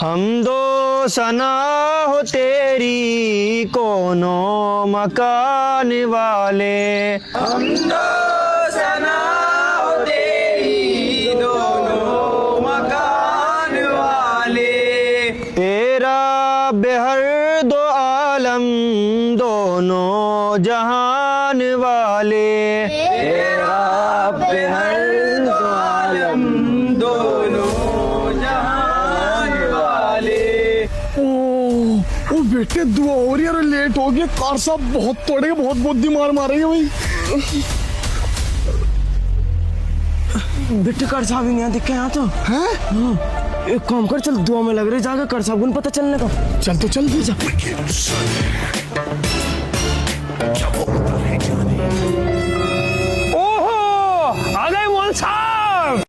हम दो सना हो तेरी कोनो मकान वाले, हम दो सना हो तेरी दोनों मकान वाले। तेरा बेहर दो आलम दोनों जहान वाले, तेरा बेहर दो आलम दोनों जहान वाले। ओ बेटे दुआ हो रही है, अरे लेट हो गया। कार साहब बहुत तोड़ेगा, बहुत बुद्धि मार मारेंगे भाई। बेटे कर साहब नहीं दिखे यहाँ तो हैं? हाँ, एक काम कर, चल दुआ में लग रही जाकर कर साहब को पता चलने का। चल तो चल फिर जा। ओहो आ गए मौल साहब।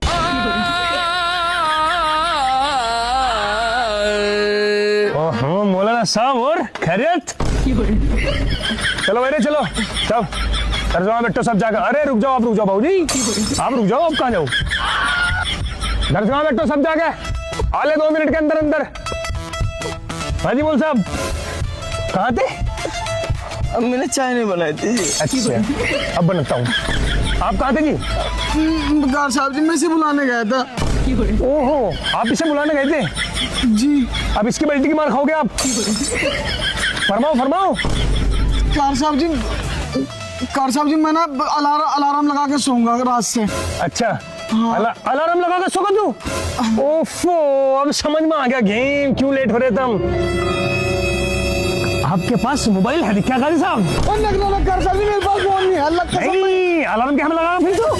ओहो मौलाना साहब और खैरियत। चलो बेटे चलो सब दरगाह बैठो सब जाकर। अरे रुक जाओ, आप रुक जाओ बाबूजी, आप रुक जाओ, आप कहाँ जाओ? दरगाह बैठो सब जाके, आले 2 मिनट के अंदर अंदर। हाँ जी मौल साहब कहाँ थे? अब मैंने चाय नहीं बनाई थी। अच्छा अब बनाता हूँ। आप कहाँ थे जी? कार साहब जी मैं इसे बुलाने गया था। ओहो आप इसे बुलाने गए थे जी। अब इसकी बेल्टी की मार खाओगे आप? फरमाओ फरमाओ। कार साहब जी मैं ना अलार्म लगा के सोऊंगा रात से। अच्छा अलार्म लगा के सोगा तू? ओफो अब समझ में आ गया गेम क्यों लेट हो रहे तुम। आपके पास मोबाइल है क्या गाजी साहब? और लगना कार साहब जी मेरे पास फोन नहीं है। नहीं अलार्म क्या हम लगाओ फिर तो।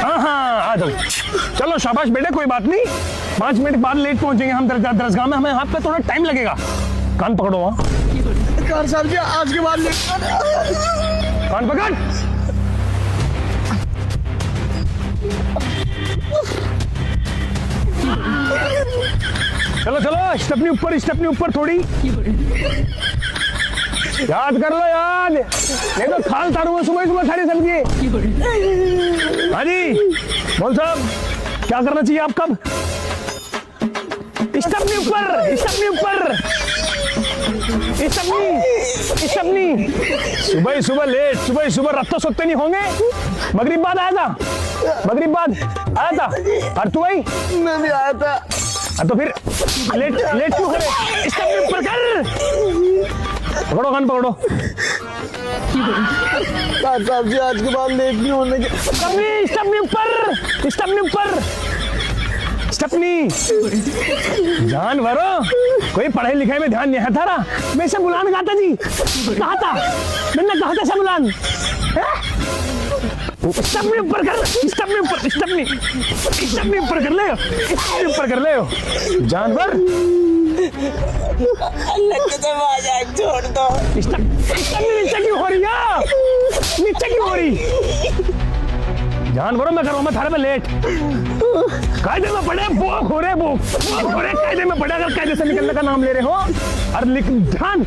हाँ आ जाओ। चलो शाबाश बेटे कोई बात नहीं, 5 मिनट बाद लेट पहुंचेंगे हम दरगाह में, हमें यहाँ पे थोड़ा टाइम लगेगा। कान पकड़ो वहाँ। कार साहब जी आज के बाद कान पकड़। चलो चलो स्टेपनी ऊपर थोड़ी। याद कर लो याद, नहीं तो खाल तारूंगा सुबह सारी सब्जी। हाँ जी बोल साहब क्या करना चाहिए आपका? स्टेपनी सुबह लेट, सुबह रात तो सोते नहीं होंगे। मगरिब बाद आया था। और तू भाई? मैं भी आया था। तो फिर लेट क्यों करे? स्टेपनी ऊपर कर, पकड़ो कान पकड़ो। कार साहब जी आज के बाद लेट नहीं होने के। स्टेपनी जानवरों, कोई पढ़ाई लिखाई में ध्यान नहीं है थारा। मैं इसे बुलान गाता जी कहा था, मैंने कहा था बुलान। स्टेपनी ऊपर कर ले जानवर। छोड़ दो। नीचे क्यों हो रही? जानवरों में करो मैं थारे में लेट। कायदे में पड़े बोक हो रहे कायदे में पड़े। अगर कायदे से निकलने का नाम ले रहे हो और ध्यान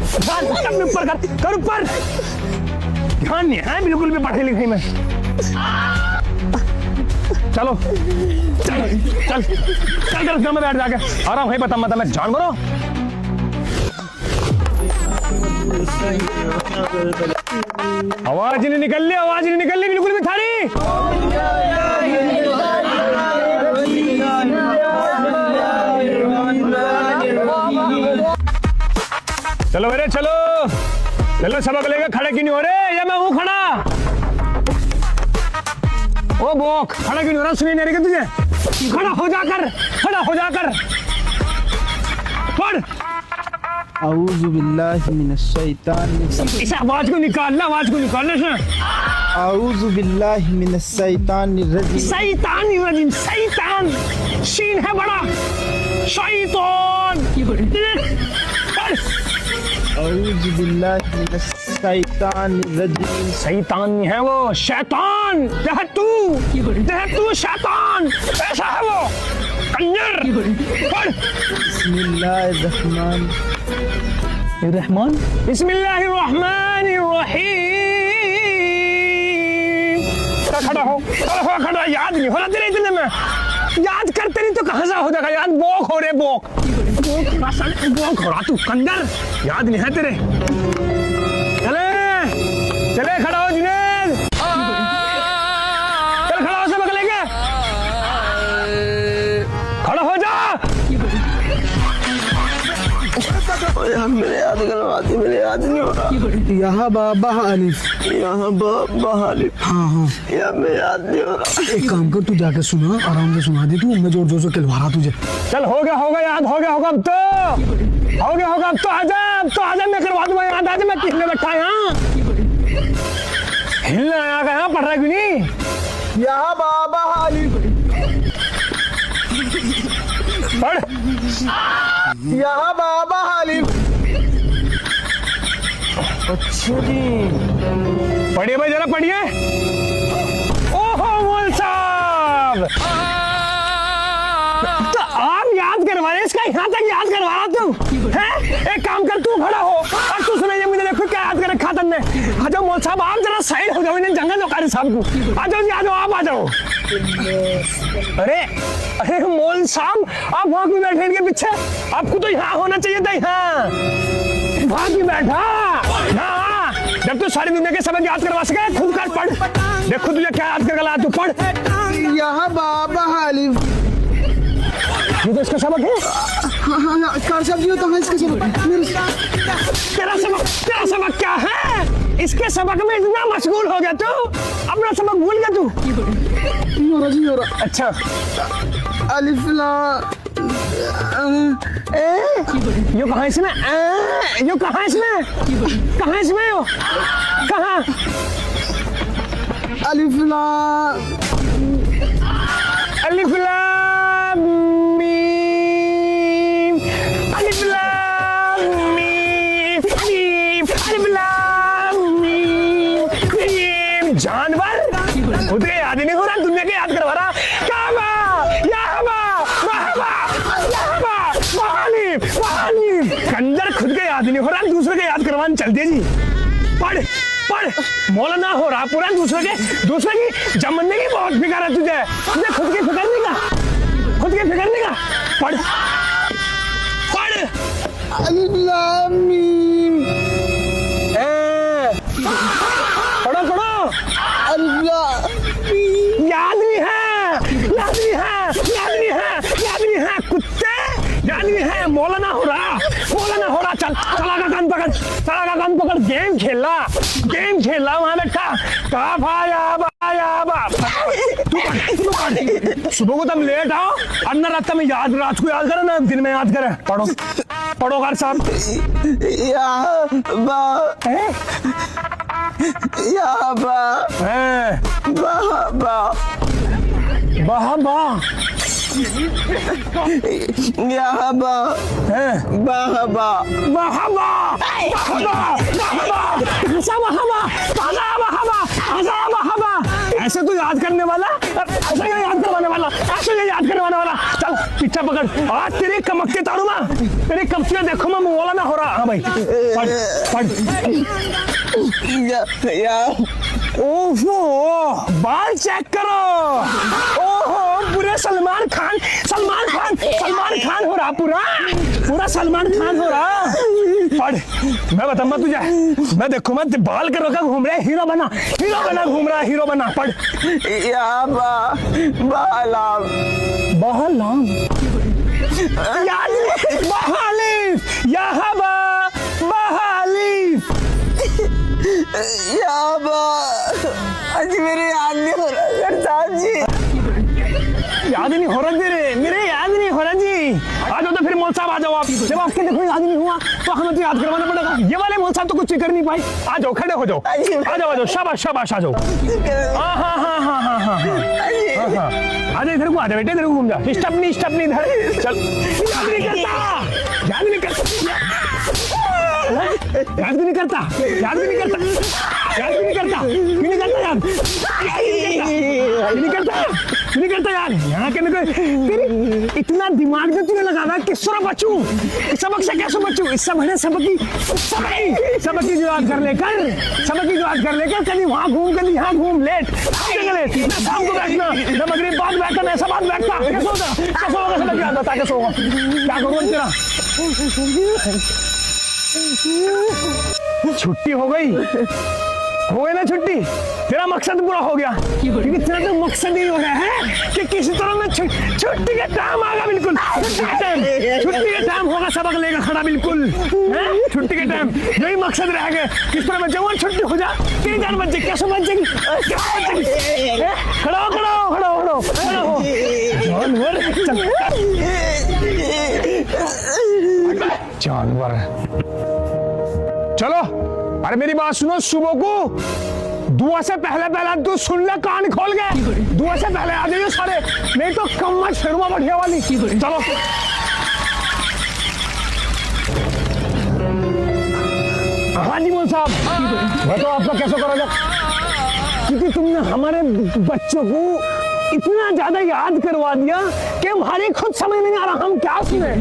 ऊपर कर ऊपर। ध्यान नहीं है बिल्कुल भी पढ़ाई लिखाई में। चलो चल दरगाह में बैठ जाके आराम है। बता मैं जानवरों आवाज नहीं निकल रही बिल्कुल भी थारी। चलो मेरे चलो सबक लेके खड़े क्यों नहीं हो रहे? या मैं हूँ खड़ा? ओ बोक खड़ा क्यों नहीं हो रहा? सुनिए नहीं रही तुझे? खड़ा हो जाकर पढ़। औज़ु बिल्लाहि मिनश शैतानिर। इस आवाज को निकालना से। औज़ु बिल्लाहि मिनश शैतानिर रजीम। शैतान शीन है बड़ा। शैतान औज़ु बिल्लाहि मिनश शैतानिर रजीम। शैतान नहीं है वो, शैतान है तू शैतान ऐसा है वो कंजर। पढ़। बिस्मिल्लाहिर्रहमानिर्रहीम। खड़ा याद नहीं हो रहा तेरे इतने में। याद करते नहीं तो कहाँ से हो जाएगा याद। बोक हो रहे बस साले वो घोड़ा तू कंदर याद नहीं है तेरे। चले चले खड़ा हो जुनेद, चल खड़ा हो सबक लेके खड़ा हो जा। मेरे याद करवाती, मेरे याद नहीं हो रहा। यहाँ बाबा अलिफ, यहाँ बहाली। हाँ हाँ यार मैं याद नहीं हो रहा। एक काम कर, तू जाके सुना, आराम से सुना दे तू, मैं जोर जोर से खिलवा रहा तुझे। चल हो गया याद, हो गया होगा अब तो, हो गया होगा अब तो आजा, अब तो आजा, मैं करवा दूंगा याद। आजा, मैं किसने बैठा यहाँ हिलना आया यहाँ पढ़ रहा क्यों नहीं? यहाँ बाबा अलिफ, पढ़। यहाँ बाबा अलिफ। अच्छा जी, पढ़िए भाई जरा पढ़िए। ओहो मोल साहब, तो आप याद करवा रहे, इसका यहाँ तक याद करवा रहा तू हैं? एक काम कर, तू खड़ा हो और तू सुनाइए मुझे, देखो क्या याद कर रखा तुमने। आ जाओ मोल साहब, आप जरा साइड हो जाओ, इन्हें जंगल दो कारी साहब को। आ जाओ जी, आ जाओ, आप आ जाओ। अरे अरे मोल साहब, आप वहां क्यों बैठे इनके पीछे? आपको तो यहाँ होना चाहिए था, यहाँ वहां क्यों बैठा? हाँ, जब तू सारी दुनिया के सबक याद करवा सके खुद कर पढ़। देखो तुझे क्या याद कर गला, तू पढ़। यहाँ बाबा अलिफ। ये तो इसका सबक है। हाँ हाँ हाँ, कार साहब जी तो है इसका सबक। तेरा सबक क्या है? इसके सबक में इतना मशगूल हो गया तू, अपना सबक भूल गया तू। योरा जी योरा। अच्छा, अलिफ ला यो कहाँ इसमें? यो कहाँ इसमें? कहाँ इसमें यो? कहाँ? अलिफ ला अलिफ लाम मीम, अलिफ लाम मीम, मीम, अलिफ लाम मीम, मीम। जानवर खुद के याद ही नहीं हो रहा, दुनिया के याद करवा रहा। काबा, याबा, महबा, याबा, महालिम, महालिम। कंजर खुद के याद ही नहीं हो रहा, दूसरे के याद करवाने चल दिए जी। पढ़ पढ़, मौलाना हो रहा पूरा, दूसरे की जमने की बहुत फिक्र है तुझे। तुझे खुद की फिक्र नहीं का, खुद की फिक्र नहीं का। पढ़ पढ़। अलिफ ला मीम। पढ़ो पढ़ो। अलिफ ला याद नहीं है, याद नहीं है, याद नहीं है, याद नहीं है कुत्ते, याद नहीं है। मौलाना हो रहा, मौलाना हो रहा। चल चला का कान पकड़, चला का कान पकड़। गेम खेला वहां बैठा। काफ आया बा, तू पढ़। सुबह को तुम लेट आओ, अन्ना रात में याद, रात को याद करे ना, दिन में याद करे। पढ़ो पढ़ो कार साहब। यहाँ बा बहाबा यहाँ ऐसे तो याद करने वाला, ऐसे याद करवाने वाला, ऐसे याद करवाने वाला। चल पीछा पकड़। आज तेरी कमकते तारू ना, तेरी कमकते देखो मैं मौला ना हो रहा। हाँ भाई पढ़ पढ़। ओहो बाल चेक करो। ओहो पूरे सलमान खान हो रहा, पूरा सलमान खान हो रहा। पढ़, मैं बताऊंगा तुझे। मैं देखो मैं बाल कर रखा घूम रहा है, हीरो बना घूम रहा है, हीरो बना। पढ़। बहलाम याद बहालिफ, यहाँ बहालिफ। आज मेरे याद नहीं हो रहा साहब जी, याद नहीं हो रहा तेरे, मेरे याद नहीं हो रहा जी। आ जाओ तो फिर मौल साहब आ जाओ आप। जब आपके देखो याद नहीं हुआ तो हमें तो याद करवाना पड़ेगा। ये वाले मौल साहब तो कुछ कर नहीं पाए। आ जाओ, खड़े हो जाओ, आ जाओ, शाबाश आ जाओ। हाँ। आ जाओ, इधर को आ जाओ बेटे, इधर को घूम जा। स्टपनी इधर चल। याद नहीं करता याद। निकल तैयार यहाँ के निकल। तेरी इतना दिमाग जो तूने लगा किस तरह बचूं, सबक से कैसे बचूं? इस सब है सबक की जुगाड़ कर लेकर, सबक की जुगाड़ कर लेकर कभी वहाँ घूम कभी यहाँ घूम, लेट शाम को बैठना, जब मगरिब बाद बैठता मैं ऐसा बात बैठता, कैसे होगा समझ नहीं आता, कैसे होगा, क्या करूँ तेरा? छुट्टी हो गई ना छुट्टी, तेरा मकसद पूरा हो गया, क्योंकि तेरा तो मकसद ही हो रहा है कि किसी तरह में छुट्टी का टाइम आएगा, बिल्कुल छुट्टी का टाइम होगा, सबक लेकर खड़ा बिल्कुल छुट्टी के टाइम, यही मकसद रहेगा, किस तरह में जवान छुट्टी हो जा, तेरी जान बच जाएगी, कैसे बच जाएगी, खड़ा हो जानवर। चलो अरे मेरी बात सुनो, सुबह को दुआ से पहले तू सुन ले, कान खोल के दुआ से पहले आ जाइए सारे, नहीं तो कम्मत फिरमा बढ़िया वाली। चलो हाँ जी मोल साहब, बताओ आपका कैसे करा जाए, क्योंकि तुमने हमारे बच्चों को इतना ज्यादा याद करवा दिया कि हमारे खुद समझ नहीं आ रहा हम क्या सुने,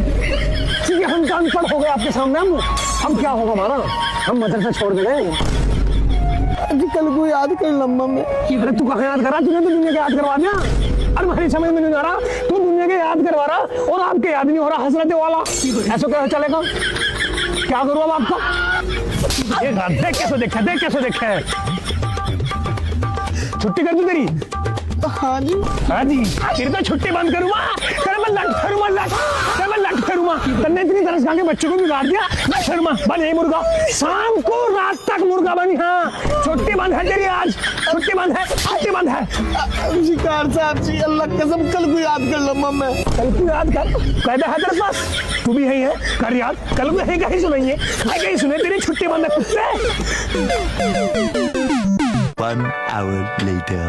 क्योंकि हम तो अनपढ़ हो गए आपके सामने, हम क्या होगा हमारा, हम मदरसा छोड़ दे गए। कल को याद कर लम्बा में। अरे तू कहाँ याद करा, तूने तो दुनिया के याद करवा दिया, और हमारी समझ में नहीं आ रहा, तू दुनिया के याद करवा रहा और आपके याद नहीं हो रहा, हसरत वाला ऐसा कैसे चलेगा? क्या करूँ अब आपका? ये कैसे देखे छुट्टी कर दी तेरी? हाँ जी तेरी तो छुट्टी बंद करूँगा, तन्ने इतनी तरस खा के बच्चों को बिगाड़ दिया, शर्मा बन यही मुर्गा, शाम को रात तक मुर्गा बनी। हाँ छुट्टी बंद है तेरी, आज छुट्टी बंद है। शिकार साहब जी, अल्लाह कसम कल को याद कर लम्बा मैं, कल को याद कर, कहता है तेरे पास, तू भी यही है, कर याद, कल को यही कहीं सुनेंगे, कहीं सुने तेरी छुट्टी बंद है कुत्ते। 1 hour later.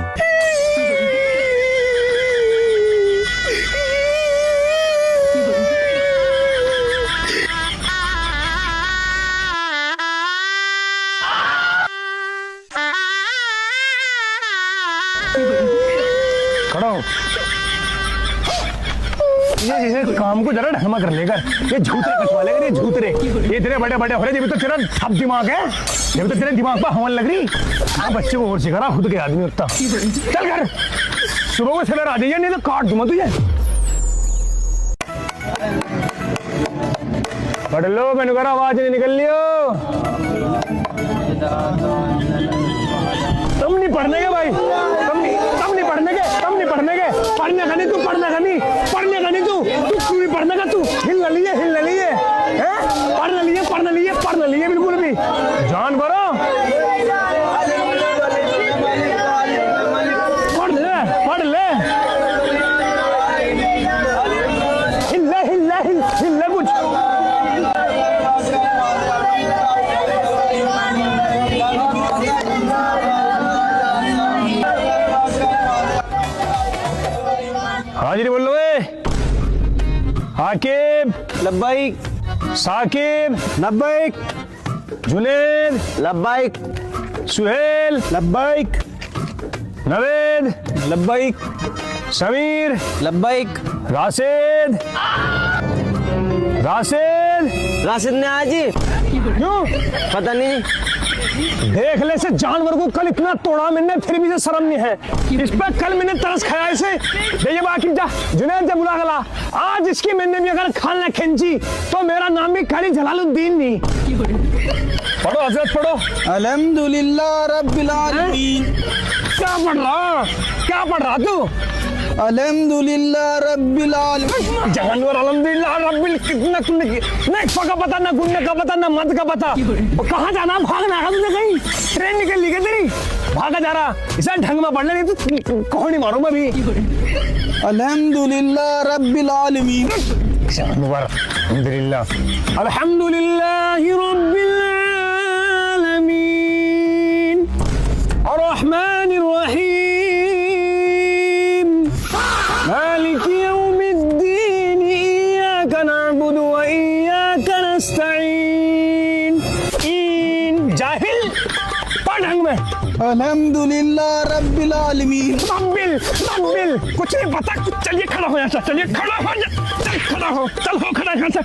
ये काम को जरा ढंग कर लेकर, ये झूतरे कटवा लेकर, ये इतने बड़े बड़े हो रहे, जब तो तेरा सब दिमाग है, जब तो तेरे दिमाग पर हवन लग रही, बच्चे को और सिखा रहा, खुद के आदमी उठता। चल कर सुबह को सवेर आ जाइए, नहीं तो काट दूंगा तुझे। पढ़ लो, मैंने कहा आवाज नहीं निकल लियो, तुम नहीं पढ़ने के भाई, तुम नहीं पढ़ने के, पढ़ने का नहीं तू, पढ़ने का नहीं तू क्यों नहीं पढ़ने का, तू हिल लिए पढ़ लिए बिल्कुल भी जान भरो, पढ़ ले हिल ले कुछ। हाजिर बोल लो, हाकिम लब्बाइक, साकिब लब्बाइक, जुनेद लब्बाइक, सुहेल लब्बाइक, नवेद लब्बाइक, समीर लब्बाइक, राशिद राशिद ने आज क्यों पता नहीं, देख ले से जानवर को कल इतना तोड़ा मैंने, फिर भी से शर्म नहीं है इस पर, कल मैंने तरस खाया इसे। ये बाकी जा जुनैद जा बुला गला, आज इसकी मैंने भी अगर खाना खींची तो मेरा नाम भी खाली जलालुद्दीन नहीं। पढ़ो हजरत पढ़ो। अल्हम्दुलिल्लाह रब्बिल आलमीन। क्या पढ़ रहा तू? अल्हम्दुलिल्लाह रब्बिल आलमीन। जानवर अल्हम्दुलिल्लाह रब्बिल, कितना नहीं का पता, ना गुन्ने का पता, ना मत का पता, कहाँ जाना, भागना है तुझे, कहीं ट्रेन निकल ली क्या तेरी, भागा जा रहा, इसे ढंग में पढ़ ले, नहीं तो कौन नहीं मारूंगा अभी। अल्हम्दुलिल्लाह रब्बिल आलमीन। जानवर अल्हम्दुलिल्लाह रब्बिल आलमीन अर्रहमानिर रहीम मालिक यौमिद्दीन इय्याका नअबुदु व इय्याका नस्तईन। जाहिल पढ़ ढंग में। अल्हम्दुलिल्लाह रब्बिल आलमीन। बम्बिल बम्बिल कुछ नहीं पता कुछ। चलिए खड़ा हो यहाँ से, चलिए खड़ा हो जा, चल खड़ा हो, चल हो खड़ा यहाँ से,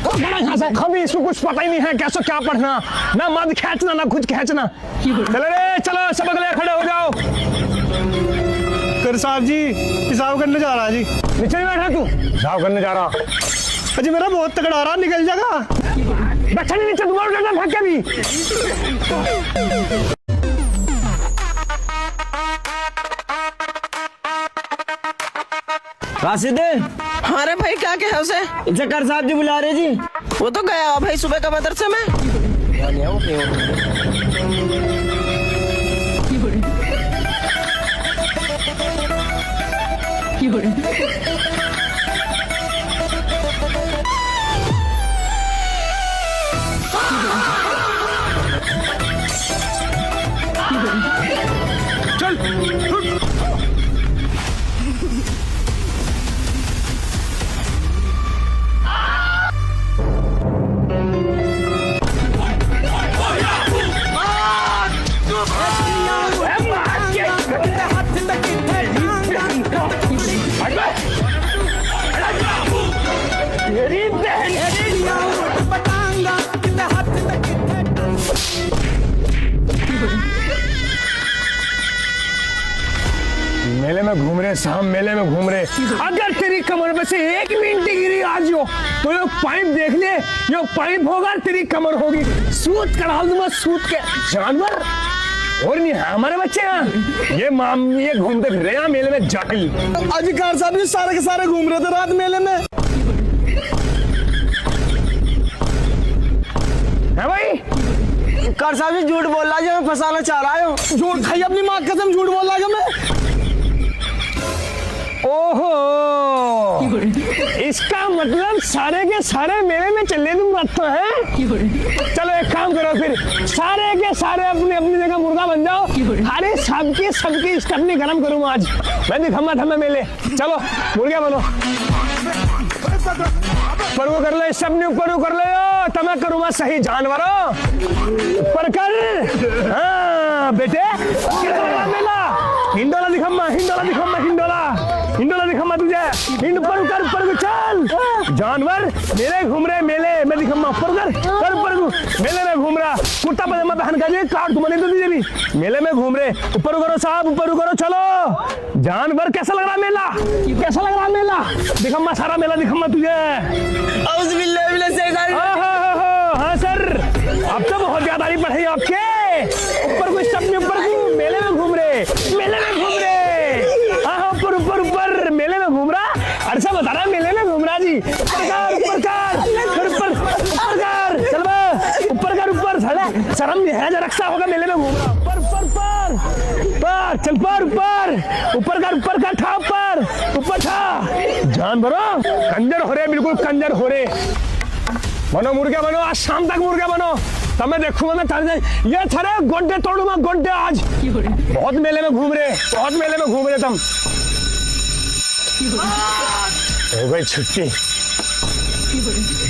खड़ा यहाँ से। कभी इसको कुछ पता ही नहीं है कैसे क्या पढ़ना, ना मत खींचना ना कुछ खींचना। चलो रे चलो सबक ले खड़े हो जाओ। कर साहब जी हिसाब करने जा रहा जी। नीचे नहीं बैठा तू, हिसाब करने जा रहा। अजी मेरा बहुत तगड़ा रहा, निकल जाएगा। बैठा नहीं नीचे, तुम्हारा भाग के भी। राशिद, हाँ रे भाई, क्या कहे उसे? इसे कर साहब जी बुला रहे जी। वो तो गया भाई सुबह का मदरसे में। मेले में घूम रहे साहब, मेले में घूम रहे। अगर तेरी कमर में से 1 मिनट गिरी आज हो तो ये पाइप देख ले, ये पाइप होगा तेरी कमर होगी। सूत करा दूंगा, सूत के जानवर। और नहीं हमारे बच्चे हैं ये घूमते फिर रहे हैं मेले में जाहिल। अजी कार साहब जी सारे के सारे घूम रहे थे रात मेले में। है भाई कर साहब जी झूठ बोल रहा है, मैं फंसाना चाह रहा हूँ। झूठ खाई अपनी माँ कसम, झूठ बोल रहा है मैं। ओहो, इसका मतलब सारे के सारे मेले में चले तुम बात तो है। चलो एक काम करो फिर, सारे के सारे अपनी अपनी जगह मुर्गा बन जाओ। अरे सबकी स्टपनी गरम करूँ आज मैं, दिखा था मैं मेले। चलो मुर्गे बनो, ऊपर को कर ले, सबने ऊपर कर ले। तमें करूँगा सही जानवरों, ऊपर कर। हाँ बेटे मेला हिंडोला दिखम्मा, हिंडोला दिखम्मा, हिंडोला दिखम्मा तुझे। हिंड ऊपर कर, ऊपर को चल। जानवर मेले घूम रहे, मेले में दिखम्मा, ऊपर कर ऊपर को। मेले में घूम रहा, कुर्ता पजामा पहन कर काट तुम्हें तो दीजिए भी। मेले में घूम रहे, ऊपर करो साहब, ऊपर करो। चलो जानवर कैसा लग रहा मेला, कैसा लग रहा मेला? दिखम्मा सारा मेला दिखम्मा तुझे। हाँ सर, अब तो बहुत ज्यादा ही पढ़ाई आपके। ऊपर को स्टपनी, ऊपर को। मेले में घूम रहे, मेले में घूम रहे। हाँ ऊपर ऊपर ऊपर मेले में घूम रहा। अरसा बता रहा मेले में घूम रहा जी। ऊपर कर, ऊपर कर, चल ऊपर कर, ऊपर साले शर्म नहीं है जरा सा होगा मेले में घूम रहा। ऊपर ऊपर ऊपर चल, पर ऊपर कर, ठा ऊपर ठा। जानवरों कंजर हो रहे, बिल्कुल कंजर हो रहे। बनो मुर्गा बनो, आज शाम तक मुर्गा बनो, तब मैं देखूंगा मैं थारे ये थारे गोड्डे तोड़ूंगा, गोड्डे आज। बहुत मेले में घूम रहे, बहुत मेले में घूम रहे तुम। भाई छुट्टी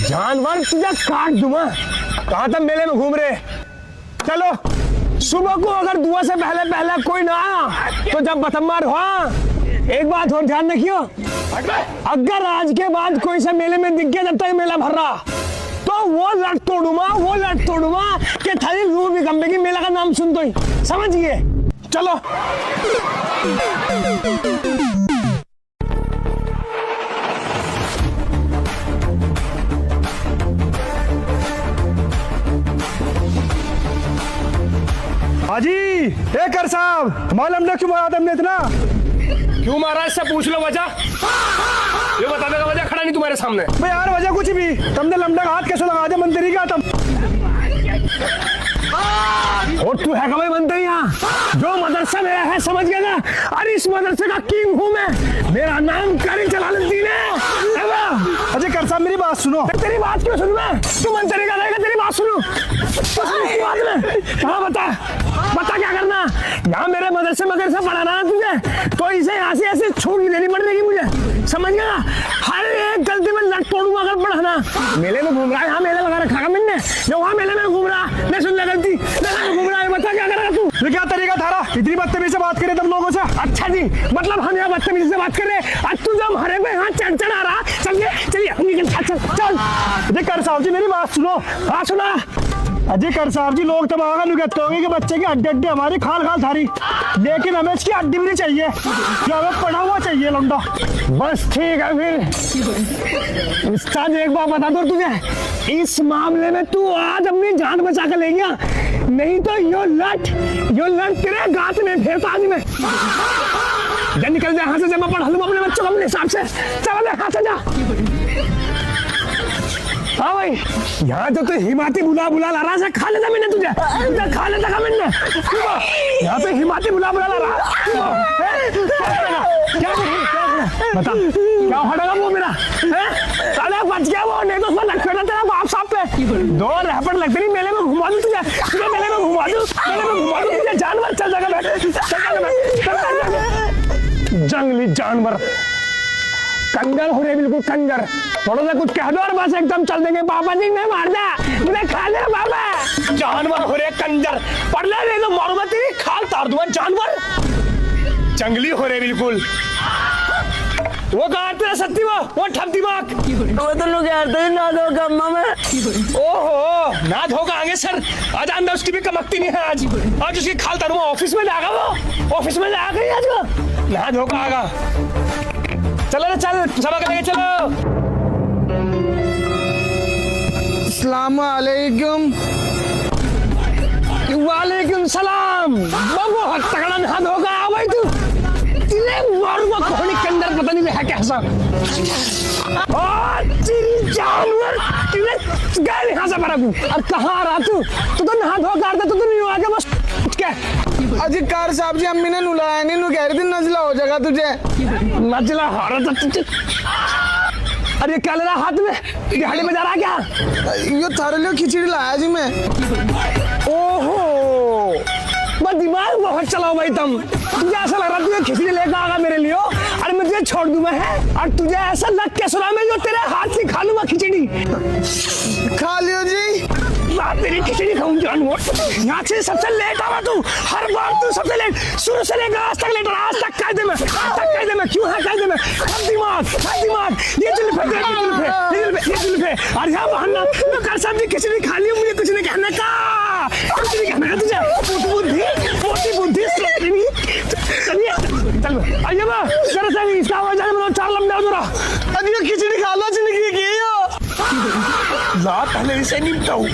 जानवर तुझे काट दूंगा। कहाँ तक मेले में घूम रहे। चलो सुबह को अगर दुआ से पहले कोई ना आया तो जब बतम्मार हुआ, एक बात और ध्यान रखियो, अगर आज के बाद कोई से मेले में दिख गया जब तक मेला भर रहा तो वो लट तोड़ूंगा कि थारी रूह भी कंबेगी मेला का नाम सुन तो ही, समझिए। चलो हाजी ए कर साहब, मालूम ना क्यों मारा तुमने इतना? क्यों मारा इससे पूछ लो वजह। ये बता देगा वजह, खड़ा नहीं तुम्हारे सामने। भाई यार वजह कुछ भी, तुमने लमडा हाथ कैसे लगा दिया मंदिर का तुम? और तू है भाई मंत्री यहाँ जो मदरसा मेरा है, समझ गया ना? अरे इस मदरसे का किंग हूँ मैं, मेरा नाम करी जलालुद्दीन है। अजय कर साहब मेरी बात सुनो। तेरी बात क्यों सुनूं मैं? तू मंत्री का रहेगा, तेरी बात सुनूं? हाँ बता क्या करना? यहाँ मेरे मदरसे पढ़ाना है तुझे, तो इसे यहाँ से ऐसे छूट देनी पड़ेगी मुझे, समझ गया? हर एक गलती में लट तोड़ूंगा अगर पढ़ाना। मेले में घूम रहा है, यहाँ मेला लगा रखा मैंने, जो वहाँ मेले में घूम रहा, मैं सुन ले गलती, मेले में घूम रहा है, बता क्या करेगा तू? क्या तरीका थारा, इतनी बदतमीजी से बात करे तुम लोगों से? अच्छा जी, मतलब हम यहाँ बदतमीजी से बात कर रहे हैं, आज तू जब हमारे में यहाँ चढ़ आ रहा, चलिए चलिए चल चल। अजय कर साहब जी मेरी बात सुनो। हाँ सुना। अजय कर साहब जी, लोग तो आगे कहते होंगे कि बच्चे की हड्डी हमारी खाल खाल थारी, लेकिन हमें इसकी हड्डी भी नहीं चाहिए, जो हमें पड़ा हुआ चाहिए लौंडा। बस ठीक है फिर उस्ताद, एक बात बता दो तुझे, इस मामले में तू आज अपनी जान बचा कर ले गया, नहीं तो यो लट तेरे गात में फेरता आज में। जा निकल जा यहाँ से, जब मैं पढ़ा लूँ अपने बच्चों को अपने हिसाब से। चल यहाँ से जा। हाँ भाई, यहाँ तो तू हिमाती बुला ला रहा है, खा लेता मैंने तुझे, खा लेता का मैंने। यहाँ पे हिमाती बुला ला रहा, क्या बता क्या हटेगा वो मेरा? साला बच गया वो, नहीं तो उसमें लग पड़ा तेरा बाप साहब पे। दो रैपट लगते नहीं, मेले में घुमा दूं तुझे, मेले में घुमा दूं तुझे, जानवर चल जाएगा। जंगली जानवर, कंगर हो रहे, बिल्कुल कंगर। थोड़ा सा कुछ कह दो और बस एकदम चल देंगे। बाबा जी ने मार दे, मुझे खा ले बाबा। जानवर हो रहे कंजर, पढ़ ले नहीं तो मारूंगा तेरी खाल तार दूंगा। जानवर जंगली हो रहे बिल्कुल। वो कहाँ तेरा सत्ती, वो ठप दिमाग, वो तो लोग यार ना धोखा अम्मा में। ओहो ना धोखा आगे सर, आज अंदर उसकी भी कमकती नहीं है। आज उसकी खाल तारूंगा, ऑफिस में जाएगा वो, ऑफिस में जाएगा आज को ना धोखा आगा। चलो ना चल, सबक लेके चलो। अस्सलाम वालेकुम। वालेकुम सलाम। बहुत तगड़ा नहा धोखा आ भाई तू, मारूंगा कोहनी के अंदर, पता नहीं है कैसा। जानवर गए यहाँ से पर और कहाँ आ रहा तू तो नहा धो करता, तू तो नहीं हुआ बस क्या? अजय कार साहब जी, अम्मी ने नुलाया नहीं, नु कह रही थी नजला हो जाएगा तुझे। नजला हो रहा था तुझे? अरे क्या ले रहा हाथ में, दिहाड़ी में जा रहा क्या? यो थारे लिए खिचड़ी लाया जी मैं। ओहो बस दिमाग बहुत चलाओ भाई तुम, तुझे ऐसा लग रहा तुझे खिचड़ी लेकर आगा मेरे लिए, और मैं तुझे छोड़ दूंगा है, और तुझे ऐसा लग के सुना मैं जो तेरे हाथ से खा लूंगा खिचड़ी। खा लियो जी। तेरी खिचड़ी खाऊं जानवर। यहाँ से सबसे लेट आवा तू, हर बार तू सबसे लेट, शुरू से लेकर आज तक लेट, आज तक कायदे में, क्यों है कायदे में? हर दिमाग ये जुल्फे और यहाँ बहाना कर साहब जी खिचड़ी खा लियो, मुझे कुछ नहीं कहने का, कुछ नहीं कहना है तुझे। मोटी बुद्धि चलिए चल आइए बा जरा सा इसका आवाज आने में चार लंबे हो जरा। अभी खिचड़ी खा लो जिंदगी की यो। पहले इसे निपटाऊं।